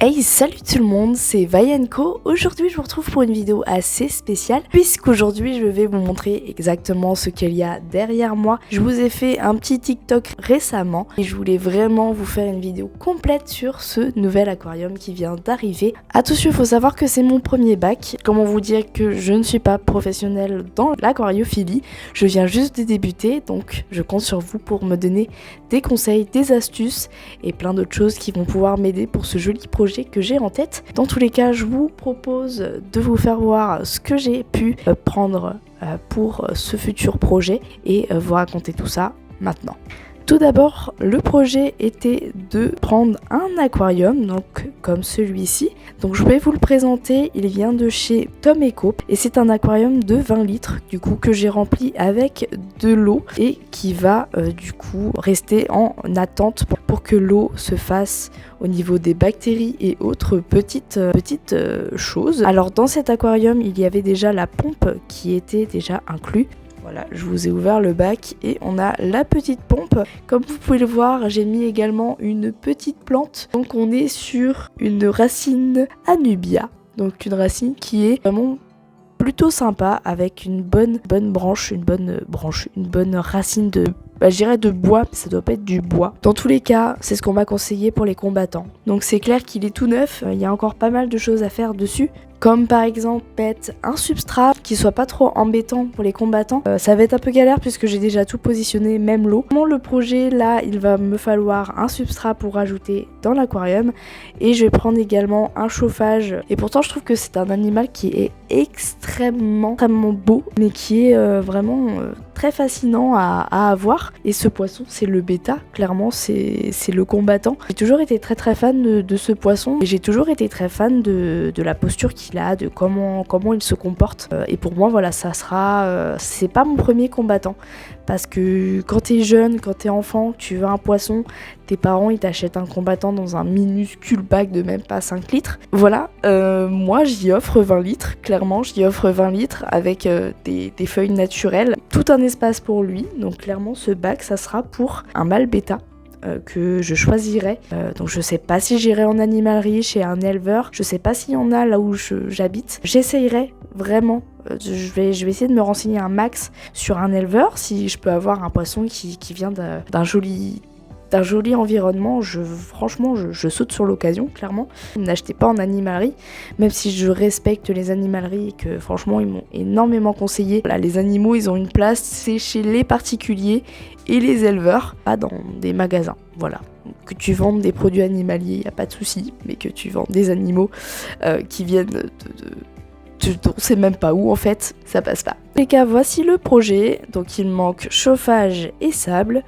Hey, salut tout le monde, c'est Vayenko. Aujourd'hui je vous retrouve pour une vidéo assez spéciale puisqu'aujourd'hui je vais vous montrer exactement ce qu'il y a derrière moi. Je vous ai fait un petit TikTok récemment et je voulais vraiment vous faire une vidéo complète sur ce nouvel aquarium qui vient d'arriver. Attention, il faut savoir que c'est mon premier bac. Comment vous dire que je ne suis pas professionnelle dans l'aquariophilie, je viens juste de débuter, donc je compte sur vous pour me donner des conseils, des astuces et plein d'autres choses qui vont pouvoir m'aider pour ce joli projet que j'ai en tête. Dans tous les cas, je vous propose de vous faire voir ce que j'ai pu prendre pour ce futur projet et vous raconter tout ça maintenant. Tout d'abord, le projet était de prendre un aquarium, donc comme celui-ci. Donc je vais vous le présenter, il vient de chez Tom & Co et c'est un aquarium de 20 litres du coup que j'ai rempli avec de l'eau et qui va du coup rester en attente pour que l'eau se fasse au niveau des bactéries et autres petites choses. Alors dans cet aquarium, il y avait déjà la pompe qui était déjà inclus. Voilà, je vous ai ouvert le bac et on a la petite pompe. Comme vous pouvez le voir, j'ai mis également une petite plante. Donc on est sur une racine Anubia. Donc une racine qui est vraiment plutôt sympa avec une bonne branche, une bonne racine de... je dirais de bois, mais ça doit pas être du bois. Dans tous les cas, c'est ce qu'on m'a conseillé pour les combattants. Donc c'est clair qu'il est tout neuf, il y a encore pas mal de choses à faire dessus. Comme par exemple mettre un substrat qui soit pas trop embêtant pour les combattants. Ça va être un peu galère puisque j'ai déjà tout positionné, même l'eau. Dans le projet là, il va me falloir un substrat pour rajouter dans l'aquarium. Et je vais prendre également un chauffage. Et pourtant je trouve que c'est un animal qui est extrêmement beau, mais qui est vraiment très fascinant à avoir. Et ce poisson, c'est le bêta, clairement c'est le combattant. J'ai toujours été très fan de ce poisson et j'ai toujours été très fan de la posture qu'il a, de comment il se comporte. Et pour moi, voilà, ça sera... c'est pas mon premier combattant. Parce que quand t'es jeune, quand t'es enfant, tu veux un poisson, tes parents ils t'achètent un combattant dans un minuscule bac de même pas 5 litres. Voilà, moi j'y offre 20 litres, clairement j'y offre 20 litres avec des feuilles naturelles. Tout un espace pour lui, donc clairement ce bac ça sera pour un mâle bêta. Que je choisirais. Donc je sais pas si j'irai en animalerie chez un éleveur, je sais pas s'il y en a là où j'habite. J'essayerai vraiment, je vais essayer de me renseigner un max sur un éleveur, si je peux avoir un poisson qui vient d'un joli environnement. Franchement, je saute sur l'occasion, clairement. N'achetez pas en animalerie, même si je respecte les animaleries et que franchement, ils m'ont énormément conseillé. Voilà, les animaux, ils ont une place, c'est chez les particuliers et les éleveurs, pas dans des magasins. Voilà. Que tu vendes des produits animaliers, il n'y a pas de souci, mais que tu vends des animaux qui viennent on sait même pas où en fait, ça passe pas. En tout cas, voici le projet. Donc il manque chauffage et sable.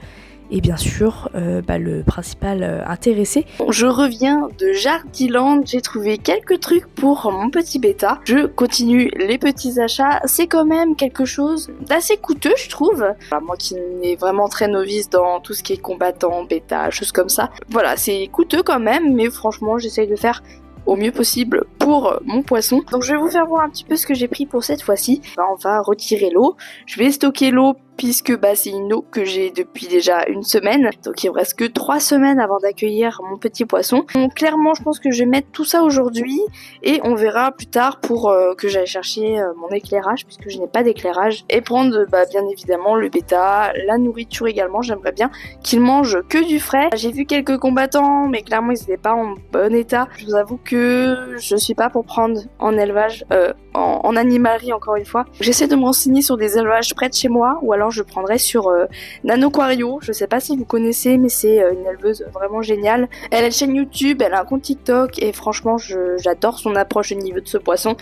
Et bien sûr, le principal intéressé. Je reviens de Jardiland, j'ai trouvé quelques trucs pour mon petit bêta. Je continue les petits achats, c'est quand même quelque chose d'assez coûteux je trouve. Voilà, moi qui n'ai vraiment très novice dans tout ce qui est combattant, bêta, choses comme ça. Voilà, c'est coûteux quand même, mais franchement j'essaye de faire au mieux possible pour mon poisson. Donc je vais vous faire voir un petit peu ce que j'ai pris pour cette fois-ci. On va retirer l'eau. Je vais stocker l'eau puisque c'est une eau que j'ai depuis déjà une semaine. Donc il me reste que 3 semaines avant d'accueillir mon petit poisson. Donc clairement je pense que je vais mettre tout ça aujourd'hui et on verra plus tard pour que j'aille chercher mon éclairage puisque je n'ai pas d'éclairage. Et prendre bien évidemment le bêta, la nourriture également. J'aimerais bien qu'il mange que du frais. J'ai vu quelques combattants mais clairement ils n'étaient pas en bon état. Je vous avoue que je suis pas pour prendre en élevage, en animalerie encore une fois. J'essaie de me renseigner sur des élevages près de chez moi ou alors je prendrai sur Nanoquario. Je sais pas si vous connaissez mais c'est une éleveuse vraiment géniale. Elle a une chaîne YouTube, elle a un compte TikTok et franchement j'adore son approche au niveau de ce poisson.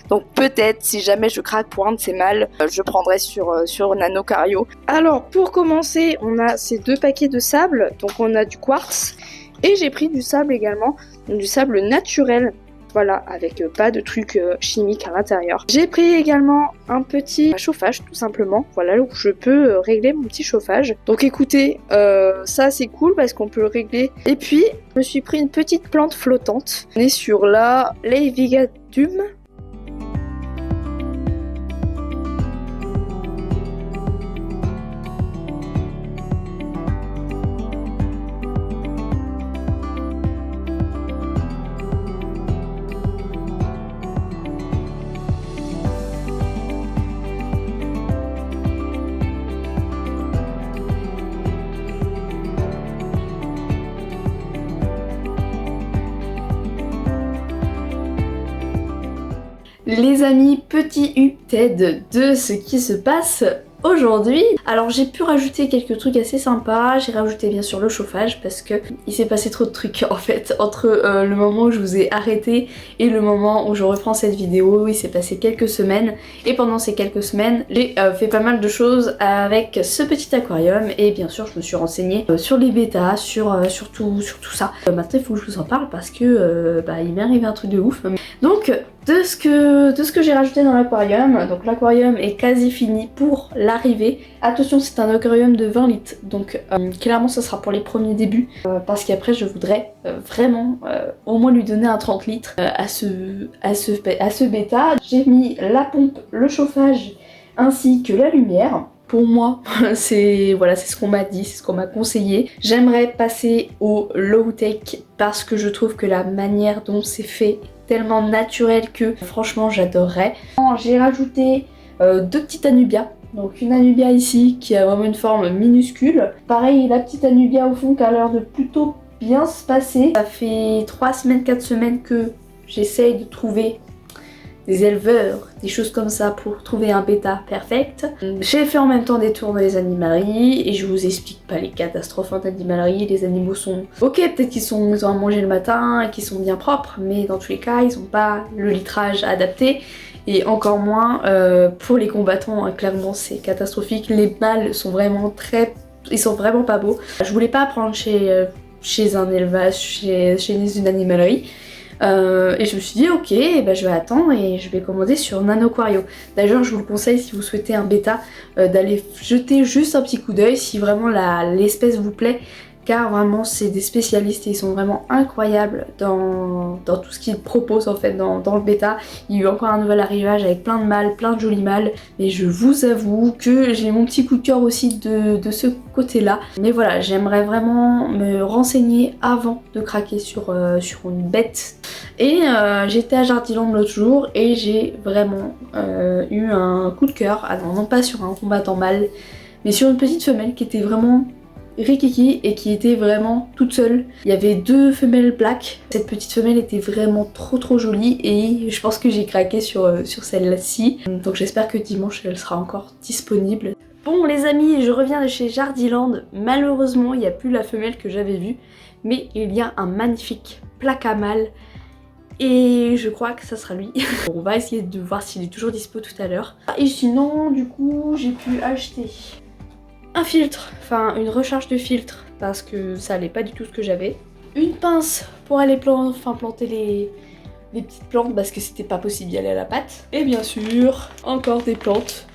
Donc peut-être si jamais je craque pour un de ces mâles, je prendrai sur Nanoquario. Alors pour commencer, on a ces 2 paquets de sable. Donc on a du quartz et j'ai pris du sable également, donc du sable naturel. Voilà, avec pas de trucs chimiques à l'intérieur. J'ai pris également un petit chauffage, tout simplement. Voilà, où je peux régler mon petit chauffage. Donc écoutez, ça c'est cool parce qu'on peut le régler. Et puis, je me suis pris une petite plante flottante. On est sur la Leivigatum. Les amis, petit update de ce qui se passe aujourd'hui. Alors j'ai pu rajouter quelques trucs assez sympas, j'ai rajouté bien sûr le chauffage parce que il s'est passé trop de trucs en fait entre le moment où je vous ai arrêté et le moment où je reprends cette vidéo. Il s'est passé quelques semaines et pendant ces quelques semaines j'ai fait pas mal de choses avec ce petit aquarium et bien sûr je me suis renseignée sur les bêtas, sur tout ça. Maintenant il faut que je vous en parle parce que il m'est arrivé un truc de ouf. Donc de ce que j'ai rajouté dans l'aquarium, donc l'aquarium est quasi fini pour l'arrivée. Attention, c'est un aquarium de 20 litres, donc clairement ça sera pour les premiers débuts, parce qu'après je voudrais vraiment au moins lui donner un 30 litres à ce bêta. J'ai mis la pompe, le chauffage ainsi que la lumière. Pour moi, c'est ce qu'on m'a dit, c'est ce qu'on m'a conseillé. J'aimerais passer au low tech parce que je trouve que la manière dont c'est fait tellement naturel que franchement j'adorerais. J'ai rajouté deux petites anubias. Donc une anubia ici qui a vraiment une forme minuscule. Pareil la petite anubia au fond qui a l'air de plutôt bien se passer. Ça fait 3 semaines, 4 semaines que j'essaye de trouver des éleveurs, des choses comme ça pour trouver un bêta perfect. J'ai fait en même temps des tours dans les animaleries et je vous explique pas les catastrophes en animalerie. Les animaux sont ok, peut-être qu'ils ont à manger le matin et qu'ils sont bien propres, mais dans tous les cas ils ont pas le litrage adapté et encore moins pour les combattants. Clairement c'est catastrophique. Les mâles sont vraiment ils sont vraiment pas beaux. Je voulais pas prendre chez un élevage, chez une animalerie. Et je me suis dit ok, je vais attendre et je vais commander sur Nanoquario. D'ailleurs je vous le conseille si vous souhaitez un bêta d'aller jeter juste un petit coup d'œil si vraiment l'espèce vous plaît, car vraiment c'est des spécialistes et ils sont vraiment incroyables dans tout ce qu'ils proposent en fait dans le bêta. Il y a eu encore un nouvel arrivage avec plein de mâles, plein de jolis mâles, mais je vous avoue que j'ai mon petit coup de cœur aussi de ce côté là. Mais voilà, j'aimerais vraiment me renseigner avant de craquer sur une bête. Et j'étais à Jardiland l'autre jour et j'ai vraiment eu un coup de cœur, non pas sur un combattant mâle, mais sur une petite femelle qui était vraiment rikiki et qui était vraiment toute seule. Il y avait 2 femelles black. Cette petite femelle était vraiment trop jolie et je pense que j'ai craqué sur celle-ci. Donc j'espère que dimanche elle sera encore disponible. Bon les amis, je reviens de chez Jardiland. Malheureusement il n'y a plus la femelle que j'avais vue, mais il y a un magnifique placa mâle et je crois que ça sera lui. On va essayer de voir s'il est toujours dispo tout à l'heure. Et sinon du coup j'ai pu acheter un filtre, enfin une recharge de filtre parce que ça allait pas du tout ce que j'avais. Une pince pour aller planter les petites plantes parce que c'était pas possible d'y aller à la patte. Et bien sûr, encore des plantes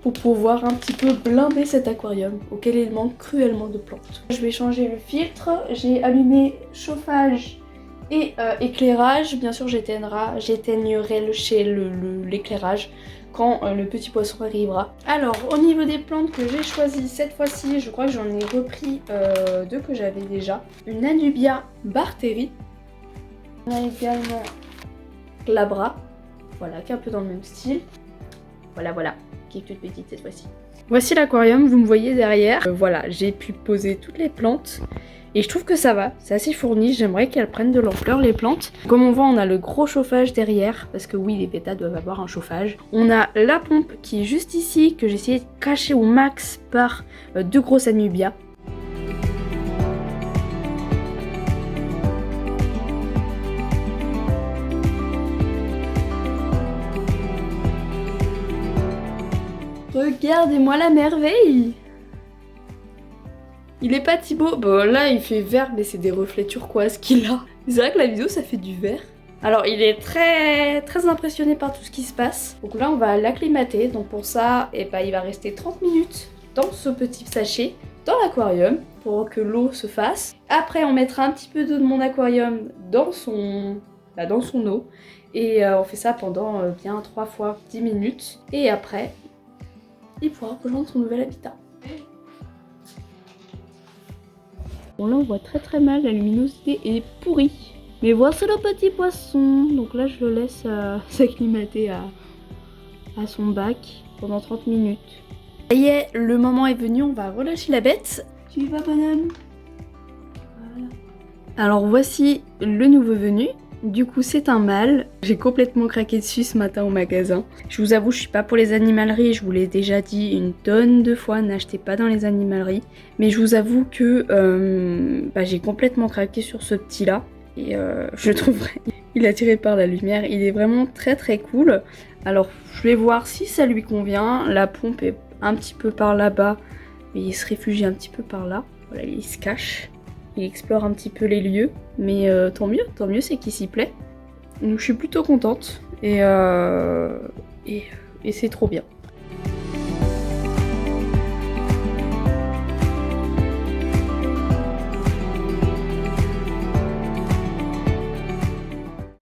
pour pouvoir un petit peu blinder cet aquarium auquel il manque cruellement de plantes. Je vais changer le filtre, j'ai allumé chauffage et éclairage. Bien sûr j'éteignerai l'éclairage quand le petit poisson arrivera. Alors au niveau des plantes que j'ai choisies cette fois-ci, je crois que j'en ai repris 2 que j'avais déjà. Une Anubia Barteri. On a également Glabra, voilà, qui est un peu dans le même style. Voilà, qui est toute petite cette fois-ci. Voici l'aquarium, vous me voyez derrière. Voilà, j'ai pu poser toutes les plantes. Et je trouve que ça va, c'est assez fourni, j'aimerais qu'elles prennent de l'ampleur les plantes. Comme on voit, on a le gros chauffage derrière, parce que oui, les bêtas doivent avoir un chauffage. On a la pompe qui est juste ici, que j'ai essayé de cacher au max par 2 grosses anubias. Regardez-moi la merveille! Il est pas si beau. Bon là il fait vert mais c'est des reflets turquoise qu'il a. C'est vrai que la vidéo ça fait du vert. Alors il est très impressionné par tout ce qui se passe. Donc là on va l'acclimater. Donc pour ça il va rester 30 minutes dans ce petit sachet dans l'aquarium pour que l'eau se fasse. Après on mettra un petit peu d'eau de mon aquarium dans son eau. Et on fait ça pendant bien 3 fois 10 minutes. Et après il pourra rejoindre son nouvel habitat. Bon là on voit très mal, la luminosité est pourrie. Mais voici le petit poisson. Donc là je le laisse s'acclimater à son bac pendant 30 minutes. Ça y est, le moment est venu, on va relâcher la bête. Tu y vas bonhomme? Voilà. Alors voici le nouveau venu. Du coup c'est un mâle, j'ai complètement craqué dessus ce matin au magasin. Je vous avoue je suis pas pour les animaleries, je vous l'ai déjà dit une tonne de fois, n'achetez pas dans les animaleries. Mais je vous avoue que j'ai complètement craqué sur ce petit là. Et je le trouve il est attiré par la lumière, il est vraiment très très cool. Alors je vais voir si ça lui convient, la pompe est un petit peu par là-bas, mais il se réfugie un petit peu par là. Voilà, il se cache. Il explore un petit peu les lieux, mais tant mieux c'est qu'il s'y plaît. Donc je suis plutôt contente et c'est trop bien.